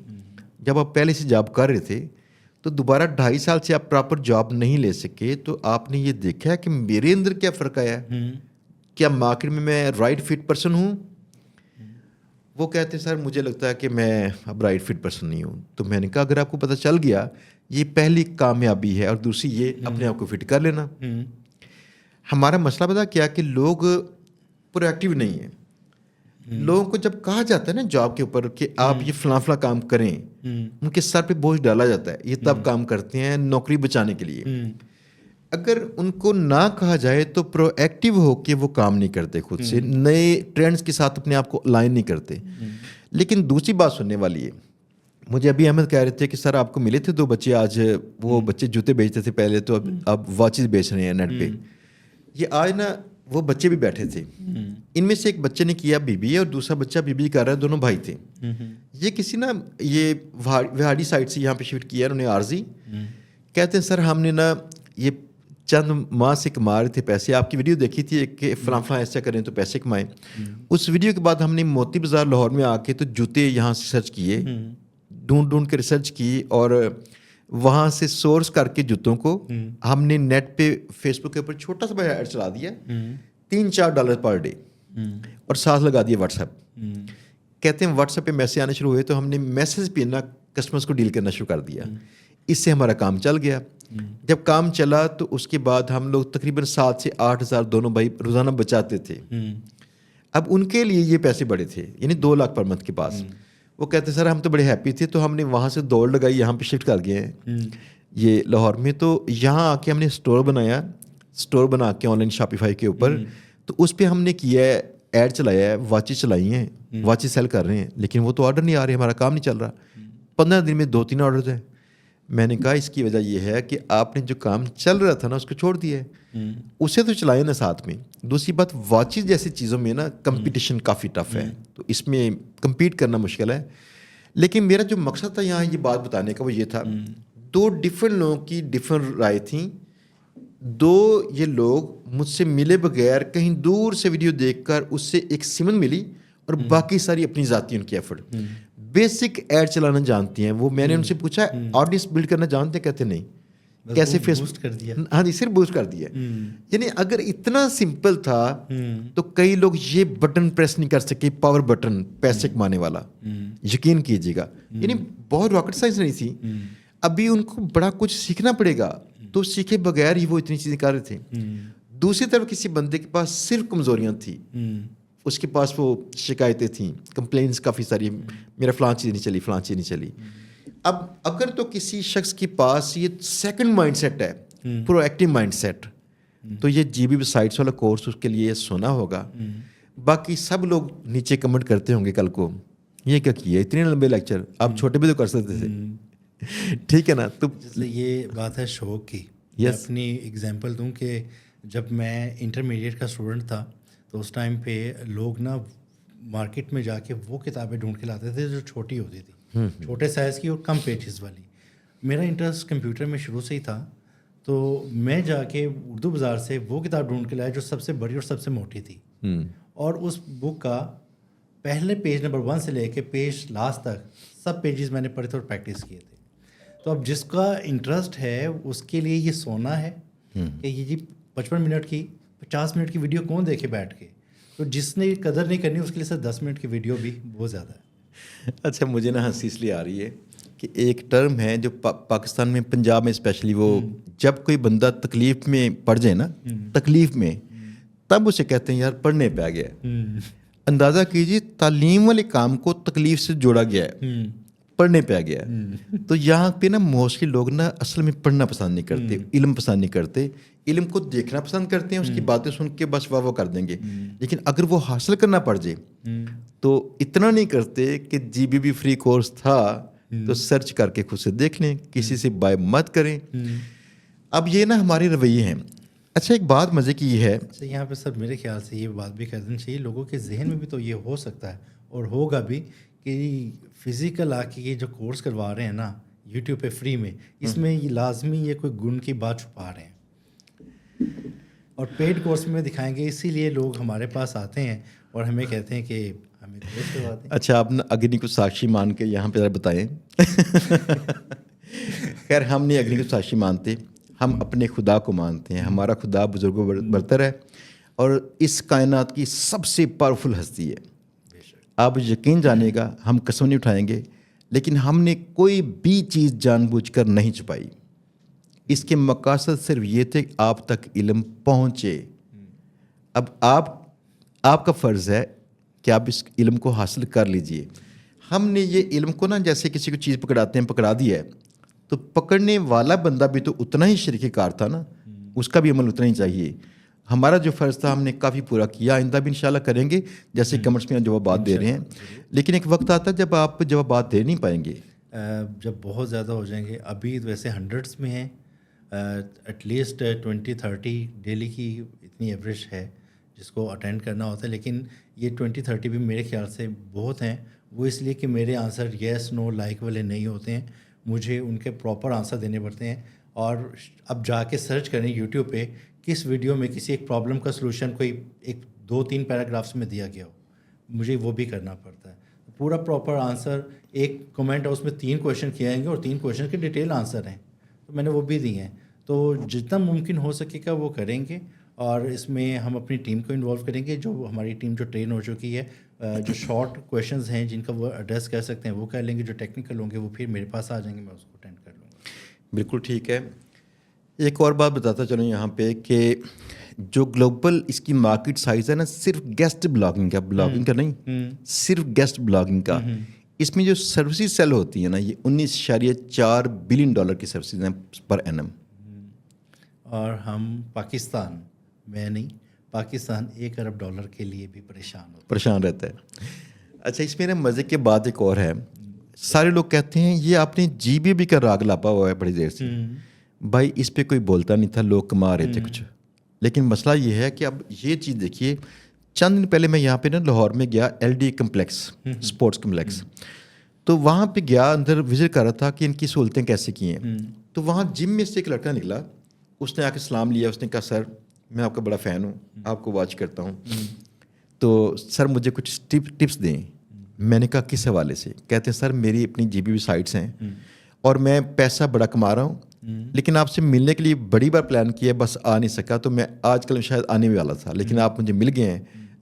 جب آپ پہلے سے جاب کر رہے تھے تو دوبارہ 2.5 سال سے آپ پراپر جاب نہیں لے سکے, تو آپ نے یہ دیکھا کہ میرے اندر کیا فرق آیا ہے, کیا مارکیٹ میں رائٹ فٹ پرسن ہوں. وہ کہتے ہیں سر مجھے لگتا ہے کہ میں اب رائٹ فٹ پرسن نہیں ہوں. تو میں نے کہا اگر آپ کو پتہ چل گیا, یہ پہلی کامیابی ہے, اور دوسری یہ اپنے آپ کو فٹ کر لینا. ہمارا مسئلہ پتہ کیا کہ لوگ پرو ایکٹیو نہیں ہیں. لوگوں کو جب کہا جاتا ہے نا جاب کے اوپر کہ آپ یہ فلاں فلاں کام کریں, ان کے سر پہ بوجھ ڈالا جاتا ہے, یہ تب کام کرتے ہیں نوکری بچانے کے لیے. اگر ان کو نہ کہا جائے تو پرو ایکٹیو ہو کے وہ کام نہیں کرتے, خود سے نئے ٹرینڈز کے ساتھ اپنے آپ کو الائن نہیں کرتے. لیکن دوسری بات سننے والی ہے, مجھے ابھی احمد کہہ رہے تھے کہ سر آپ کو ملے تھے 2 بچے آج, وہ بچے جوتے بیچتے تھے پہلے, تو اب واچز بیچ رہے ہیں نیٹ پہ. یہ آج نا وہ بچے بھی بیٹھے تھے, ان میں سے ایک بچے نے کیا بی بی اے اور دوسرا بچہ بی بی اے کر رہا ہے, دونوں بھائی تھے. یہ کسی نا یہ وہاڑی سائڈ سے یہاں پہ شفٹ کیا ہے انہوں نے عارضی. کہتے ہیں سر ہم نے نا یہ چند ماہ سے کما رہے تھے پیسے, آپ کی ویڈیو دیکھی تھی کہ فلاں فلاں ایسا کریں تو پیسے کمائیں. اس ویڈیو کے بعد ہم نے موتی بازار لاہور میں آ کے تو جوتے یہاں سے سرچ کیے, ڈھونڈ کے ریسرچ کی, اور وہاں سے سورس کر کے جوتوں کو ہم نے نیٹ پہ فیس بک کے اوپر چھوٹا سا ایڈ چلا دیا, $3-4 پر ڈے, اور ساتھ لگا دیا واٹس ایپ. کہتے ہیں واٹس ایپ پہ میسج آنے شروع ہوئے تو ہم نے میسج پہ نا کسٹمرس کو ڈیل کرنا شروع کر دیا. اس سے ہمارا کام چل گیا. جب کام چلا تو اس کے بعد ہم لوگ تقریباً 7 سے 8 ہزار دونوں بھائی روزانہ بچاتے تھے. اب ان کے لیے یہ پیسے بڑے تھے, یعنی 2 لاکھ پر منتھ کے پاس. وہ کہتے سر ہم تو بڑے ہیپی تھے, تو ہم نے وہاں سے دوڑ لگائی, یہاں پہ شفٹ کر گئے ہیں یہ لاہور میں. تو یہاں آ کے ہم نے اسٹور بنایا, اسٹور بنا کے آن لائن شاپیفائی کے اوپر. تو اس پہ ہم نے کیا ہے, ایڈ چلایا ہے, واچیں چلائی ہیں, واچیں سیل کر رہے ہیں, لیکن وہ تو آرڈر نہیں آ رہے, ہمارا کام نہیں چل رہا. 15 دن میں 2-3 آرڈرز ہیں. میں نے کہا اس کی وجہ یہ ہے کہ آپ نے جو کام چل رہا تھا نا اس کو چھوڑ دیا ہے, اسے تو چلائیں نا ساتھ میں. دوسری بات واچز جیسی چیزوں میں نا کمپٹیشن کافی ٹف ہے, تو اس میں کمپیٹ کرنا مشکل ہے. لیکن میرا جو مقصد تھا یہاں یہ بات بتانے کا وہ یہ تھا, 2 ڈفرینٹ لوگوں کی ڈفرینٹ رائے تھیں. 2 یہ لوگ مجھ سے ملے بغیر کہیں دور سے ویڈیو دیکھ کر اس سے ایک سمن ملی, اور باقی ساری اپنی ذاتی ان کی ایفرٹ. بیسک ایڈ چلانا جانتی ہیں وہ. میں نے ان سے پوچھا آڈینس بلڈ کرنا جانتے ہیں, کہتے نہیں. کیسے فیس بوسٹ کر دیا؟ ہاں جی, صرف بوسٹ کر دیا. یعنی اگر اتنا سمپل تھا تو کئی لوگ یہ بٹن پریس نہیں کر سکے, پاور بٹن پیسے کمانے والا, یقین کیجیے گا. یعنی بہت راکٹ سائنس نہیں تھی. ابھی ان کو بڑا کچھ سیکھنا پڑے گا, تو سیکھے بغیر ہی وہ اتنی چیزیں کر رہے تھے. دوسری طرف کسی بندے کے پاس صرف کمزوریاں تھیں, اس کے پاس وہ شکایتیں تھیں, کمپلینس کافی ساری, میرا فلاں چیز نہیں چلی, فلاں چیز نہیں چلی. اب اگر تو کسی شخص کے پاس یہ سیکنڈ مائنڈ سیٹ ہے, پرو ایکٹیو مائنڈ سیٹ, تو یہ جی بی سائٹس والا کورس اس کے لیے سونا ہوگا. باقی سب لوگ نیچے کمنٹ کرتے ہوں گے کل کو, یہ کیا کیا اتنے لمبے لیکچر, آپ چھوٹے بھی تو کر سکتے تھے. ٹھیک ہے نا. تو
یہ بات ہے شوق کی. میں اپنی ایگزامپل دوں کہ جب میں انٹرمیڈیٹ کا اسٹوڈنٹ تھا تو اس ٹائم پہ لوگ نا مارکیٹ میں جا کے وہ کتابیں ڈھونڈ کے لاتے تھے جو چھوٹی ہوتی تھی, چھوٹے سائز کی اور کم پیجز والی. میرا انٹرسٹ کمپیوٹر میں شروع سے ہی تھا, تو میں جا کے اردو بازار سے وہ کتاب ڈھونڈ کے لایا جو سب سے بڑی اور سب سے موٹی تھی. اور اس بک کا پہلے پیج نمبر 1 سے لے کے پیج لاسٹ تک سب پیجز میں نے پڑھے تھے اور پریکٹس کیے تھے. تو اب جس کا انٹرسٹ ہے اس کے لیے یہ سونا ہے کہ یہ جی 55 منٹ کی 50 منٹ کی ویڈیو کون دیکھے بیٹھ کے. تو جس نے قدر نہیں کرنی اس کے لیے سر 10 منٹ کی ویڈیو بھی بہت زیادہ ہے.
اچھا, مجھے نا ہنسی اس لیے آ رہی ہے کہ ایک ٹرم ہے جو پاکستان میں, پنجاب میں اسپیشلی, وہ جب کوئی بندہ تکلیف میں پڑ جائے نا, تکلیف میں, تب اسے کہتے ہیں یار پڑھنے پہ آ گیا. اندازہ کیجیے تعلیم والے کام کو تکلیف سے جوڑا گیا ہے, پڑھنے پہ آ گیا. تو یہاں پہ نا موسٹلی لوگ نا اصل میں پڑھنا پسند نہیں کرتے, علم پسند نہیں کرتے, علم کو دیکھنا پسند کرتے ہیں, اس کی باتیں سن کے بس واہ کر دیں گے. لیکن اگر وہ حاصل کرنا پڑ جائے تو اتنا نہیں کرتے کہ جی بی بی فری کورس تھا تو سرچ کر کے خود سے دیکھ لیں, کسی سے بائی مت کریں. اب یہ نا ہمارے رویے ہیں. اچھا ایک بات مزے کی یہ ہے،
اچھا یہاں پہ سر میرے خیال سے یہ بات بھی کر دینی چاہیے، لوگوں کے ذہن میں بھی تو یہ ہو سکتا ہے اور ہوگا بھی کہ فزیکل آ کے یہ جو کورس کروا رہے ہیں نا یوٹیوب پہ فری میں، اس میں یہ لازمی یہ کوئی گن کی بات چھپا رہے ہیں اور پیڈ کورس میں دکھائیں گے، اسی لیے لوگ ہمارے پاس آتے ہیں اور ہمیں کہتے ہیں کہ ہمیں کورس کروا دیں۔
اچھا آپ نے اگنی کو ساکشی مان کے یہاں پہ ذرا بتائیں۔ خیر ہم نہیں اگنی کو ساکشی مانتے، ہم اپنے خدا کو مانتے ہیں، ہمارا خدا بزرگوں برتر ہے اور اس کائنات کی سب سے پاورفل ہستی ہے۔ آپ یقین جانے گا، ہم قسم نہیں اٹھائیں گے لیکن ہم نے کوئی بھی چیز جان بوجھ کر نہیں چھپائی، اس کے مقاصد صرف یہ تھے کہ آپ تک علم پہنچے۔ اب آپ کا فرض ہے کہ آپ اس علم کو حاصل کر لیجئے۔ ہم نے یہ علم کو نا جیسے کسی کو چیز پکڑاتے ہیں، پکڑا دی ہے تو پکڑنے والا بندہ بھی تو اتنا ہی شریک کار تھا نا، اس کا بھی عمل اتنا ہی چاہیے۔ ہمارا جو فرض تھا ہم نے کافی پورا کیا، آئندہ بھی انشاءاللہ کریں گے، جیسے کمرس میں جوابات دے رہے ہیں، لیکن ایک وقت آتا ہے جب آپ جوابات دے نہیں پائیں گے،
جب بہت زیادہ ہو جائیں گے۔ ابھی ویسے ہنڈریڈس میں ہیں، ایٹ لیسٹ 20-30 ڈیلی کی اتنی ایوریج ہے جس کو اٹینڈ کرنا ہوتا ہے، لیکن یہ 20-30 بھی میرے خیال سے بہت ہیں۔ وہ اس لیے کہ میرے آنسر یس نو لائک والے نہیں ہوتے ہیں، مجھے ان کے پراپر آنسر دینے پڑتے ہیں۔ اور اب جا کے سرچ کریں یوٹیوب پہ کس ویڈیو میں کسی ایک پرابلم کا سلوشن کوئی 2-3 پیراگرافس میں دیا گیا ہو، مجھے وہ بھی کرنا پڑتا ہے۔ پورا پراپر آنسر، ایک کمنٹ ہے اس میں 3 کویشچن کیے آئیں گے اور 3 کویشچن کے ڈیٹیل آنسر ہیں، تو میں نے وہ بھی دیے ہیں۔ تو جتنا ممکن ہو سکے گا وہ کریں گے، اور اس میں ہم اپنی ٹیم کو انوالو کریں گے، جو ہماری ٹیم جو ٹرین ہو چکی ہے، جو شارٹ کویشچنز ہیں جن کا وہ ایڈریس کر سکتے ہیں وہ کر لیں گے، جو ٹیکنیکل ہوں گے وہ پھر میرے پاس آ جائیں گے، میں اس کو اٹینڈ کر لوں گا۔
بالکل ٹھیک ہے۔ ایک اور بات بتاتا چلوں یہاں پہ کہ جو گلوبل اس کی مارکیٹ سائز ہے نا، صرف گیسٹ بلاگنگ کا نہیں، صرف گیسٹ بلاگنگ کا، اس میں جو سروسز سیل ہوتی ہیں نا، یہ $19.4 بلین کی سروسز ہیں پر اینم۔
اور ہم پاکستان میں نہیں، پاکستان $1 ارب کے لیے بھی پریشان
رہتا ہے۔ اچھا اس میں نا مزے کے بعد ایک اور ہے، سارے لوگ کہتے ہیں یہ آپ نے جی بی بھی کا راگ لاپا ہوا ہے بڑی دیر سے۔ بھائی اس پہ کوئی بولتا نہیں تھا، لوگ کما رہے تھے کچھ، لیکن مسئلہ یہ ہے کہ اب یہ چیز دیکھیے، چند دن پہلے میں یہاں پہ نا لاہور میں گیا، L D complex sports complex, تو وہاں پہ گیا، اندر وزٹ کر رہا تھا کہ ان کی سہولتیں کیسے کی ہیں۔ تو وہاں جم میں سے ایک لڑکا نکلا، اس نے آ کے سلام لیا، اس نے کہا سر میں آپ کا بڑا فین ہوں، آپ کو واچ کرتا ہوں، تو سر مجھے کچھ ٹپس دیں۔ میں نے کہا کس حوالے سے؟ کہتے ہیں سر میری اپنی جی بی سائٹس ہیں اور میں پیسہ بڑا کما رہا ہوں، لیکن آپ سے ملنے کے لیے بڑی بار پلان کیا، بس آ نہیں سکا، تو میں آج کل شاید آنے والا تھا، لیکن آپ مجھے مل گئے ہیں،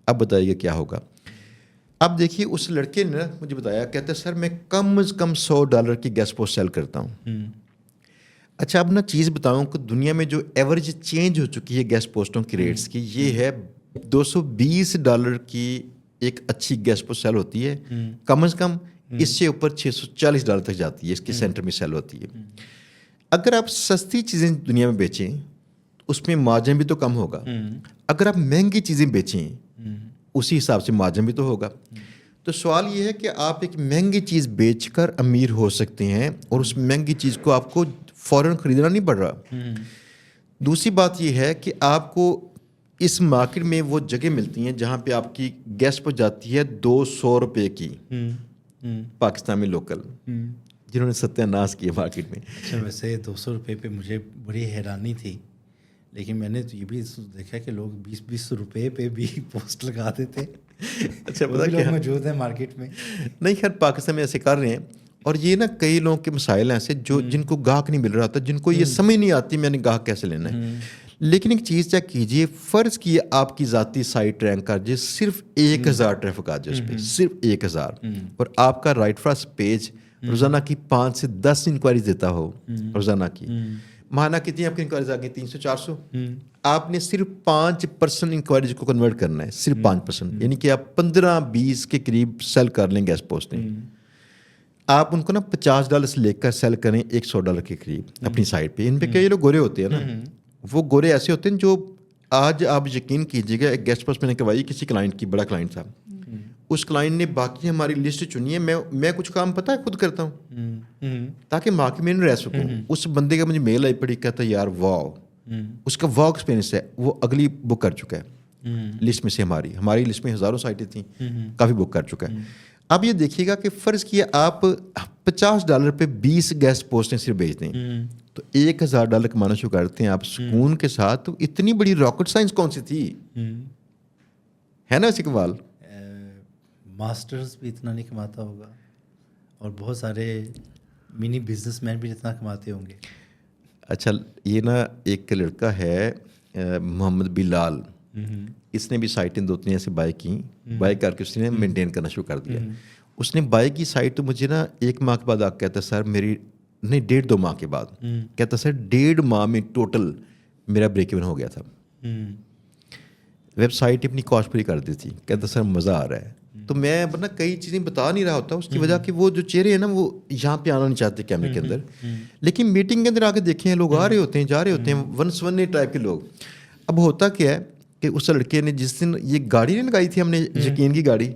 اب بتائیے کیا ہوگا۔ اب دیکھیے اس لڑکے نے مجھے بتایا، کہتے ہیں سر میں کم از کم $100 کی گیس پوسٹ سیل کرتا ہوں۔ اچھا اب نا چیز بتاؤں کہ دنیا میں جو ایوریج چینج ہو چکی ہے گیس پوسٹوں کی ریٹس کی، یہ ہے $220 کی ایک اچھی گیس پوسٹ سیل ہوتی ہے، کم از کم اس سے اوپر $640 تک جاتی ہے، اس کے سینٹر میں سیل ہوتی ہے۔ اگر آپ سستی چیزیں دنیا میں بیچیں اس میں مارجن بھی تو کم ہوگا، اگر آپ مہنگی چیزیں بیچیں اسی حساب سے مارجن بھی تو ہوگا۔ تو سوال یہ ہے کہ آپ ایک مہنگی چیز بیچ کر امیر ہو سکتے ہیں اور اس مہنگی چیز کو آپ کو فوراً خریدنا نہیں پڑ رہا۔ دوسری بات یہ ہے کہ آپ کو اس مارکیٹ میں وہ جگہ ملتی ہیں جہاں پہ آپ کی گیس پہ جاتی ہے $200 کی، پاکستان میں لوکل، جنہوں نے ستیہ ناش کیا مارکیٹ میں۔
اچھا ویسے $200 پہ مجھے بڑی حیرانی تھی، لیکن میں نے یہ بھی دیکھا کہ لوگ $20 پہ بھی پوسٹ لگا دیتے۔
اچھا
پتا لوگ موجود ہیں مارکیٹ میں؟
نہیں خیر پاکستان میں ایسے کر رہے ہیں، اور یہ نا کئی لوگوں کے مسائل ہیں ایسے جو جن کو گاہک نہیں مل رہا تھا، جن کو یہ سمجھ نہیں آتی میں نے گاہک کیسے لینا ہے۔ لیکن ایک چیز چیک کیجئے، فرض کیے آپ کی ذاتی سائٹ رینک کر جائے، صرف 1000 ٹریفک آ جائے اس پہ، صرف 1000، اور آپ کا رائٹ فرسٹ پیج روزانہ کی 5 سے 10 انکوائریز دیتا ہو روزانہ کی، ماہانہ کتنی آپ کی انکوائریز آ گئی؟ 300-400۔ آپ نے صرف 5% انکوائریز کو کنورٹ کرنا ہے، صرف 5%، یعنی کہ آپ 15-20 کے قریب سیل کر لیں گیس پوسٹیں۔ آپ ان کو نا $50 سے لے کر سیل کریں $100 کے قریب اپنی سائٹ پہ۔ ان پہ کئی لوگ گورے ہوتے ہیں نا، وہ گورے ایسے ہوتے ہیں جو آج آپ یقین کیجیے گا، ایک گیسٹ پوسٹ میں نے کروائی کسی کلائنٹ کی، بڑا کلائنٹ تھا، اس کلائنٹ نے باقی ہماری لسٹ چنی ہے، میں کچھ کام پتہ ہے خود کرتا ہوں تاکہ مارکیٹ میں رہ سکوں۔ اس بندے کا مجھے میل آئی پڑی، کہتا ہے یار واو اس کا ورک ایکسپیرینس ہے وہ اگلی بک کر چکا ہے لسٹ میں سے. ہماری لسٹ میں ہزاروں سائٹیں تھیں, کافی بک کر چکا ہے. اب یہ دیکھیے گا کہ فرض کیا آپ $50 پہ 20 گیسٹ پوسٹیں صرف بھیج دیں تو $1000 کمانا شروع کرتے ہیں آپ سکون کے ساتھ. تو اتنی بڑی راکٹ سائنس کون سی تھی, ہے نا اس اقبال؟
ماسٹرز بھی اتنا نہیں کماتا ہوگا اور بہت سارے منی بزنس مین بھی اتنا کماتے ہوں گے.
اچھا, یہ نا ایک لڑکا ہے محمد بلال, اس نے بھی سائٹیں 2-3 ایسے بائی کی, بائی کر کے اس نے مینٹین کرنا شروع کر دیا. اس نے بائی کی سائٹ تو مجھے نا 1 ماہ کے بعد آ کہتا سر میری نہیں 1.5-2 ماہ کے بعد کہتا سر 1.5 ماہ میں ٹوٹل میرا بریک ایون ہو گیا تھا. ویب سائٹ اپنی کاسٹ پوری کر دی تھی, کہتا سر مزہ آ رہا ہے. تو میں ورنہ کئی چیزیں بتا نہیں رہا ہوتا اس کی وجہ کہ وہ جو چہرے ہیں نا وہ یہاں پہ آنا نہیں چاہتے کیمرے کے اندر, لیکن میٹنگ کے اندر آ کے دیکھیں لوگ آ رہے ہوتے ہیں جا رہے ہوتے ہیں ون ٹائپ کے لوگ. اب ہوتا کیا ہے کہ اس لڑکے نے جس دن یہ گاڑی نہیں لگائی تھی ہم نے یقین کی گاڑی,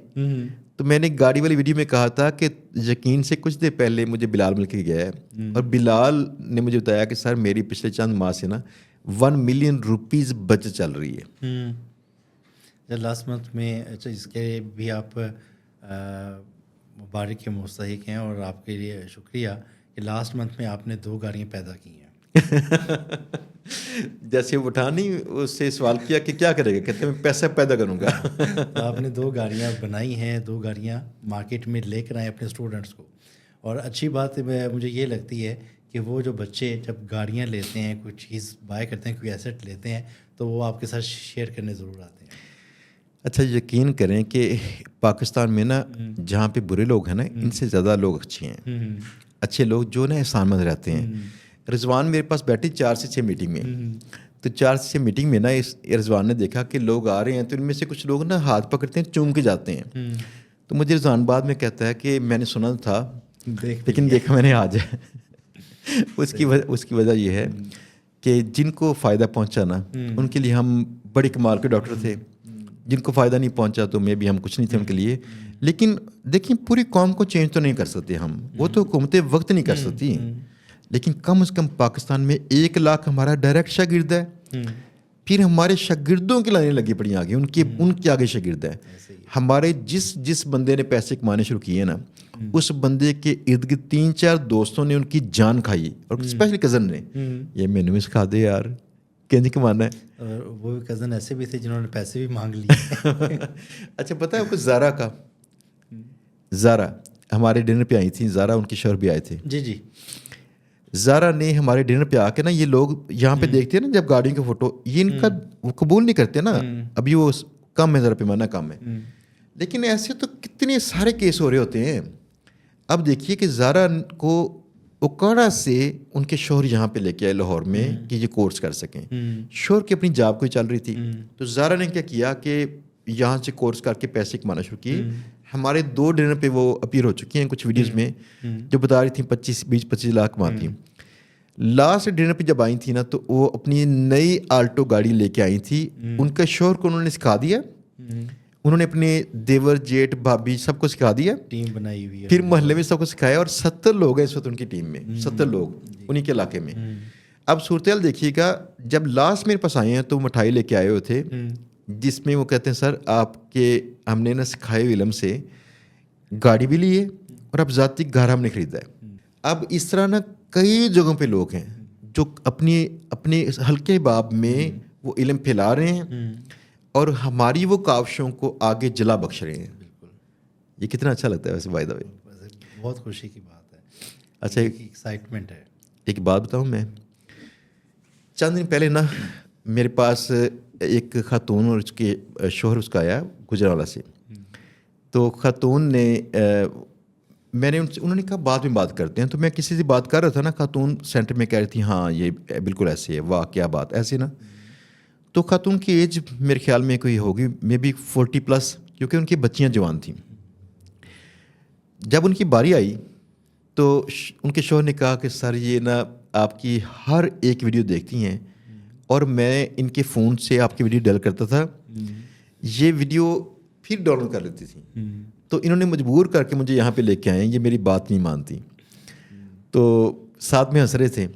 تو میں نے گاڑی والی ویڈیو میں کہا تھا کہ یقین سے کچھ دیر پہلے مجھے بلال مل کے گیا ہے اور بلال نے مجھے بتایا کہ سر میری پچھلے چند ماہ سے نا 1 ملین روپیز بچت چل رہی ہے.
لاسٹ منتھ میں اچھا اس کے بھی آپ مبارک کے مستحق ہیں اور آپ کے لیے شکریہ کہ لاسٹ منتھ میں آپ نے 2 گاڑیاں پیدا کی ہیں.
جیسے اٹھانی اس سے سوال کیا کہ کیا کرے گا, کہتے ہیں میں پیسہ پیدا کروں گا.
تو آپ نے 2 گاڑیاں بنائی ہیں, 2 گاڑیاں مارکیٹ میں لے کر آئے اپنے اسٹوڈنٹس کو. اور اچھی بات مجھے یہ لگتی ہے کہ وہ جو بچے جب گاڑیاں لیتے ہیں, کوئی چیز بائی کرتے ہیں, کوئی ایسٹ لیتے ہیں, تو وہ آپ کے ساتھ شیئر کرنے ضرور آتے ہیں.
اچھا یقین کریں کہ پاکستان میں نا جہاں پہ برے لوگ ہیں نا ان سے زیادہ لوگ اچھے ہیں. اچھے لوگ جو نا احسان مند رہتے ہیں. رضوان میرے پاس بیٹھے 4 سے 6 میٹنگ میں, تو 4 سے 6 میٹنگ میں نا اس رضوان نے دیکھا کہ لوگ آ رہے ہیں تو ان میں سے کچھ لوگ نا ہاتھ پکڑتے ہیں چوم کے جاتے ہیں. تو مجھے رضوان بعد میں کہتا ہے کہ میں نے سنا تھا لیکن دیکھا میں نے آج ہے. اس کی وجہ یہ ہے کہ جن کو فائدہ پہنچا نا ان کے لیے ہم بڑے کمال کے ڈاکٹر تھے, جن کو فائدہ نہیں پہنچا تو میں بھی ہم کچھ نہیں تھے ان کے لیے. لیکن دیکھیں پوری قوم کو چینج تو نہیں کر سکتے ہم, وہ تو حکومتیں وقت نہیں کر سکتی, لیکن کم از کم پاکستان میں 1 لاکھ ہمارا ڈائریکٹ شاگرد ہے. پھر ہمارے شاگردوں کی لائنیں لگی پڑی آگے, ان کے آگے شاگرد ہے. ہمارے جس بندے نے پیسے کمانے شروع کیے نا اس بندے کے ارد گرد 3-4 دوستوں نے ان کی جان کھائی, اور اسپیشلی کزن نے یہ میں نے بھی سکھا دے یار کہ نہیں کمانا ہے.
اور وہ بھی کزن ایسے بھی تھے جنہوں نے پیسے بھی مانگ لیے.
اچھا پتہ ہے آپ کو زارا ہمارے ڈنر پہ آئی تھیں, زارا ان کے شوہر بھی آئے تھے.
جی
زارا نے ہمارے ڈنر پہ آ کے نا, یہ لوگ یہاں پہ دیکھتے ہیں نا جب گاڑیوں کے فوٹو, یہ ان کا وہ قبول نہیں کرتے نا, ابھی وہ کم ہے, ذرا پیمانہ کم ہے, لیکن ایسے تو کتنے سارے کیس ہو رہے ہوتے ہیں. اب دیکھیے کہ زارا کو اوکاڑا سے ان کے شوہر یہاں پہ لے کے آئے لاہور میں کہ یہ کورس کر سکیں. شوہر کی اپنی جاب کوئی چل رہی تھی, تو زارا نے کیا کیا کہ یہاں سے کورس کر کے پیسے کمانا شروع کیے. ہمارے 2 ڈنر پہ وہ اپیئر ہو چکی ہیں کچھ ویڈیوز میں جو بتا رہی تھیں 20-25 لاکھ کماتی. لاسٹ ڈنر پہ جب آئی تھیں نا تو وہ اپنی نئی آلٹو گاڑی لے کے آئی تھی. ان کے شوہر کو انہوں نے سکھا دیا, انہوں نے اپنے دیور جیٹ بھابھی سب کو سکھا دیا,
ٹیم بنائی ہوئی ہے,
پھر محلے میں سب کو سکھایا, اور 70 لوگ ہیں اس وقت ان کی ٹیم میں, 70 لوگ انہیں کے علاقے میں. اب صورتحال دیکھیے گا, جب لاسٹ میرے پاس آئے ہیں تو مٹھائی لے کے آئے ہوئے تھے جس میں وہ کہتے ہیں سر آپ کے ہم نے نا سکھائے علم سے گاڑی بھی لی ہے اور اب ذاتی گھر ہم نے خریدا ہے. اب اس طرح نا کئی جگہوں پہ لوگ ہیں جو اپنے ہلکے باب میں وہ علم پھیلا رہے ہیں اور ہماری وہ کاوشوں کو آگے جلا بخش رہے ہیں. یہ کتنا اچھا لگتا ہے ویسے بائی دا وے,
بہت خوشی کی بات ہے.
اچھا
ایکسائٹمنٹ ہے.
ایک بات بتاؤں, میں چند دن پہلے نا میرے پاس ایک خاتون اور اس کے شوہر اس کا آیا گجرانوالہ سے. تو خاتون نے میں نے انہوں نے کہا بعد میں بات کرتے ہیں, تو میں کسی سے بات کر رہا تھا نا, خاتون سینٹر میں کہہ رہی تھی ہاں یہ بالکل ایسے ہے, واہ کیا بات ایسے نا. تو خاتون کی ایج میرے خیال میں کوئی ہوگی مے بی 40+, کیونکہ ان کی بچیاں جوان تھیں. جب ان کی باری آئی تو ان کے شوہر نے کہا کہ سر یہ نا آپ کی ہر ایک ویڈیو دیکھتی ہیں اور میں ان کے فون سے آپ کی ویڈیو ڈیل کرتا تھا, یہ ویڈیو پھر ڈاؤن لوڈ کر لیتی تھی, تو انہوں نے مجبور کر کے مجھے یہاں پہ لے کے آئے ہیں, یہ میری بات نہیں مانتی. تو ساتھ میں ہنس رہے تھے.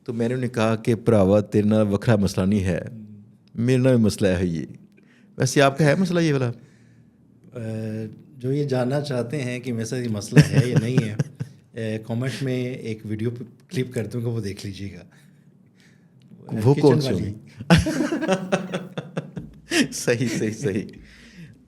تو میں نے انہیں کہا کہ ਭਰਾਵਾ تیرے نال وکھرا مسئلہ نہیں ہے, میرے نال بھی مسئلہ ہے یہ. ویسے آپ کا ہے مسئلہ یہ والا؟
جو یہ جاننا چاہتے ہیں کہ میرے ساتھ یہ مسئلہ ہے یا نہیں ہے, کامنٹ میں ایک ویڈیو کلپ کر دوں گا, وہ دیکھ لیجیے گا.
وہ کون سی ہوگی؟ صحیح.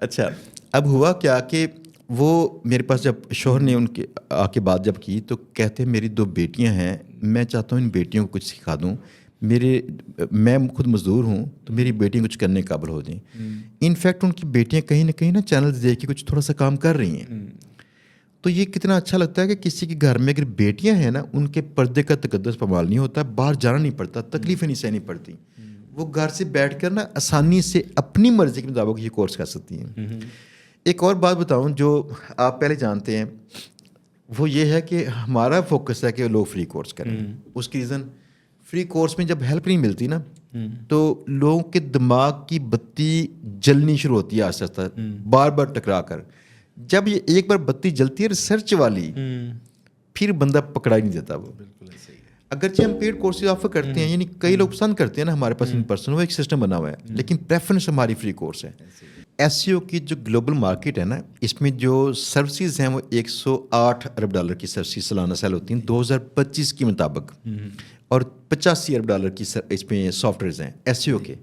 اچھا, اب ہوا کیا کہ وہ میرے پاس جب شوہر نے ان کے آ کے بات جب کی تو کہتے میری 2 بیٹیاں ہیں, میں چاہتا ہوں ان بیٹیوں کو کچھ سکھا دوں. میں خود مزدور ہوں تو میری بیٹیاں کچھ کرنے قابل ہو جائیں. انفیکٹ ان کی بیٹیاں کہیں نہ کہیں نا چینلز دیکھ کے کچھ تھوڑا سا کام کر رہی ہیں. تو یہ کتنا اچھا لگتا ہے کہ کسی کے گھر میں اگر بیٹیاں ہیں نا, ان کے پردے کا تقدس پامال نہیں ہوتا, باہر جانا نہیں پڑتا, تکلیفیں نہیں سہنی پڑتی. وہ گھر سے بیٹھ کر نا آسانی سے اپنی مرضی کے مطابق یہ کورس کر سکتی ہیں. ایک اور بات بتاؤں جو آپ پہلے جانتے ہیں, وہ یہ ہے کہ ہمارا فوکس ہے کہ لوگ فری کورس کریں. اس کی ریزن, فری کورس میں جب ہیلپ نہیں ملتی نا تو لوگوں کے دماغ کی بتی جلنی شروع ہوتی ہے آہستہ آہستہ, بار بار ٹکرا کر. جب یہ ایک بار بتی جلتی ہے ریسرچ والی, پھر بندہ پکڑا ہی نہیں دیتا. وہ
بالکل صحیح ہے.
اگرچہ ہم پیڈ کورسز آفر کرتے ہیں, یعنی کئی لوگ پسند کرتے ہیں نا ہمارے پاس ان پرسن, وہ ایک سسٹم بنا ہوا ہے, لیکن پریفرنس ہماری فری کورس ہے. ایس سی او کی جو گلوبل مارکیٹ ہے نا, اس میں جو سروسز ہیں وہ $108 ارب کی سروسز سالانہ سیل ہوتی ہیں 2025 کے مطابق, اور $85 ارب کی اس میں سافٹ ویئرز ہیں ایس سی او کے.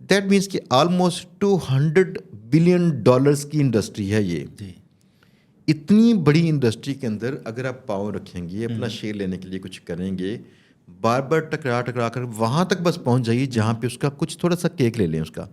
دیٹ مینس کہ آلموسٹ $200 بلین کی انڈسٹری ہے یہ. اتنی بڑی انڈسٹری کے اندر اگر آپ پاؤں رکھیں گے, اپنا شیئر لینے کے لیے کچھ کریں گے, بار بار ٹکرا کر وہاں تک بس پہنچ جائیے جہاں پہ اس کا کچھ تھوڑا سا کیک لے لیں, اس کا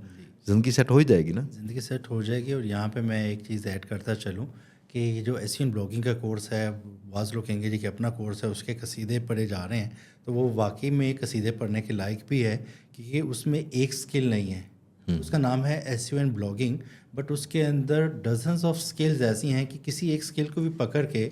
زندگی سیٹ ہو ہی جائے گی نا.
زندگی سیٹ ہو جائے گی. اور یہاں پہ میں ایک چیز ایڈ کرتا چلوں کہ یہ جو ایسین بلاگنگ کا کورس ہے, بعض لوگ کہیں گے جی کہ اپنا کورس ہے, اس کے قصیدے پڑھے جا رہے ہیں, تو وہ واقعی میں قصیدے پڑھنے کے لائق بھی ہے, کیونکہ اس میں ایک اسکل نہیں ہے. اس کا نام ہے S U N blogging, but اس کے اندر ڈزنس آف اسکلز ایسی ہیں کہ کسی ایک اسکل کو بھی پکڑ کے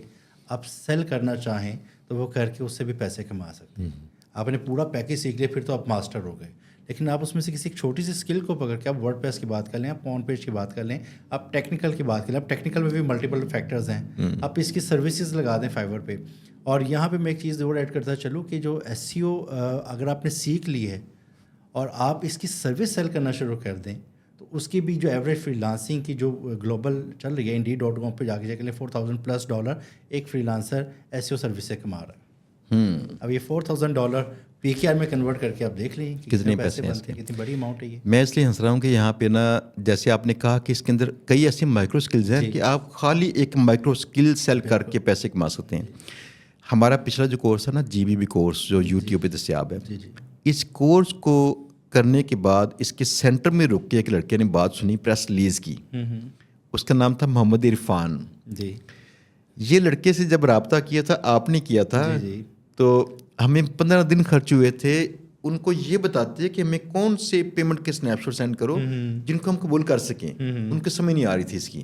آپ سیل کرنا چاہیں تو وہ کر کے اس سے بھی پیسے کما سکتے ہیں. آپ نے پورا پیکیج سیکھ لیا, پھر تو آپ ماسٹر ہو گئے. لیکن آپ اس میں سے کسی ایک چھوٹی سی اسکل کو پکڑ کے, آپ ورڈ پریس کی بات کر لیں, آپ پون پیج کی بات کر لیں, آپ ٹیکنیکل کی بات کر لیں. اب ٹیکنیکل میں بھی ملٹیپل فیکٹرز ہیں, آپ اس کی سروسز لگا دیں فائیور پہ. اور یہاں پہ میں ایک چیز اور ایڈ کرتا چلوں کہ جو ایس سی او اگر آپ نے سیکھ لی ہے اور آپ اس کی سروس سیل کرنا شروع کر دیں, تو اس کی بھی جو ایوریج فری لانسنگ کی جو گلوبل چل رہی ہے, Indeed.com پہ جا کے چیک لیں, $4,000+ ایک فری لانسر ایس سی او سروس سے کما رہا ہے. اب یہ $4,000 پی کے آر میں کنورٹ کر کے آپ دیکھ لیں
کتنے پیسے
بنتے ہیں, کتنی بڑی اماؤنٹ ہے یہ.
میں اس لیے ہنس رہا ہوں کہ یہاں پہ نا, جیسے آپ نے کہا کہ اس کے اندر کئی ایسی مائکرو اسکلز ہیں کہ آپ خالی ایک مائکرو اسکل سیل کر کے پیسے کما سکتے ہیں. ہمارا پچھلا جو کورس ہے نا, GBB کورس, جو یوٹیوب پہ دستیاب ہے, اس کورس کو کرنے کے بعد اس کے سینٹر میں رک کے ایک لڑکے نے بات سنی پریس ریلیز کی. اس کا نام تھا محمد عرفان.
جی,
یہ لڑکے سے جب رابطہ کیا تھا, آپ نے کیا تھا, تو ہمیں 15 دن خرچ ہوئے تھے ان کو یہ بتاتے کہ ہمیں کون سے پیمنٹ کے اسنیپ شاٹ سینڈ کرو جن کو ہم قبول کر سکیں. ان کو سمجھ نہیں آ رہی تھی اس کی.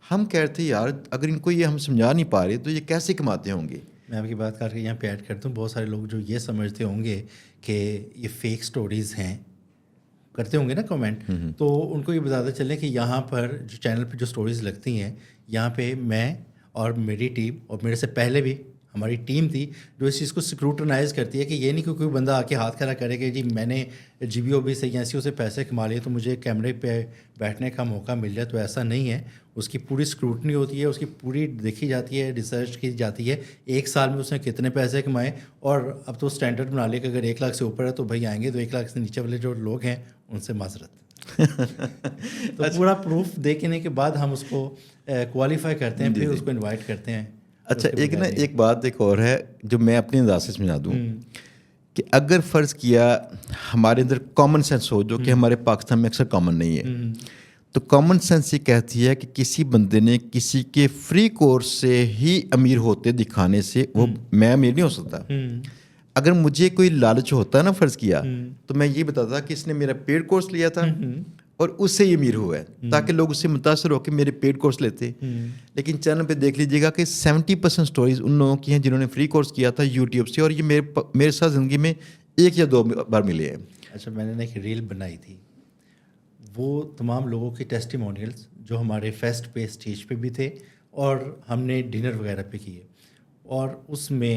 ہم کہہ رہے تھے یار اگر ان کو یہ ہم سمجھا نہیں پا رہے تو یہ کیسے کماتے ہوں گے.
میں آپ کی بات کر کے یہاں پہ ایڈ کرتا ہوں, بہت سارے لوگ جو یہ سمجھتے ہوں گے کہ یہ فیک سٹوریز ہیں, کرتے ہوں گے نا کمنٹ, تو ان کو یہ بتاتے چلیں کہ یہاں پر جو چینل پہ جو سٹوریز لگتی ہیں, یہاں پہ میں اور میری ٹیم, اور میرے سے پہلے بھی ہماری ٹیم تھی جو اس چیز کو سکروٹنائز کرتی ہے کہ یہ نہیں کہ کوئی بندہ آ کے ہاتھ کھڑا کرے کہ جی میں نے GBOB سے یا SEO سے پیسے کما لیے تو مجھے کیمرے پہ بیٹھنے کا موقع مل جائے. تو ایسا نہیں ہے. اس کی پوری اسکروٹنی ہوتی ہے, اس کی پوری دیکھی جاتی ہے, ریسرچ کی جاتی ہے, 1 سال میں اس نے کتنے پیسے کمائے. اور اب تو اسٹینڈرڈ بنا لیا کہ اگر 1 لاکھ سے اوپر ہے تو بھائی آئیں گے, تو 1 لاکھ سے نیچے والے جو لوگ ہیں ان سے معذرت. تو پورا پروف دیکھنے کے بعد ہم اس کو کوالیفائی کرتے ہیں, پھر اس کو انوائٹ کرتے ہیں.
اچھا, ایک بات ایک اور ہے جو میں اپنے انداز سے سمجھا دوں کہ اگر فرض کیا ہمارے اندر کامن سینس ہو, جو کہ ہمارے پاکستان میں اکثر کامن نہیں ہے, تو کامن سینس یہ کہتی ہے کہ کسی بندے نے کسی کے فری کورس سے ہی امیر ہوتے دکھانے سے وہ میں امیر نہیں ہو سکتا. اگر مجھے کوئی لالچ ہوتا نا فرض کیا, تو میں یہ بتاتا کہ اس نے میرا پیڈ کورس لیا تھا اور اس سے ہی امیر ہوا ہے, تاکہ لوگ اس سے متاثر ہو کے میرے پیڈ کورس لیتے. لیکن چینل پہ دیکھ لیجیے گا کہ 70% سٹوریز ان لوگوں کی ہیں جنہوں نے فری کورس کیا تھا یوٹیوب سے, اور یہ میرے ساتھ زندگی میں 1 یا 2 بار ملے ہیں.
اچھا, میں نے ایک ریل بنائی تھی, وہ تمام لوگوں کی ٹیسٹیمونیلز جو ہمارے فیسٹ پہ اسٹیج پہ بھی تھے اور ہم نے ڈنر وغیرہ پہ کیے, اور اس میں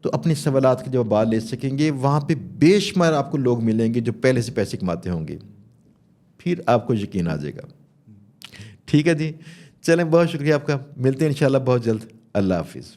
تو اپنے سوالات کے جوابات لے سکیں گے. وہاں پہ بے شمار آپ کو لوگ ملیں گے جو پہلے سے پیسے کماتے ہوں گے. پھر آپ کو یقین آ جائے گا. ٹھیک ہے جی, چلیں, بہت شکریہ آپ کا. ملتے ہیں انشاءاللہ بہت جلد. اللہ حافظ.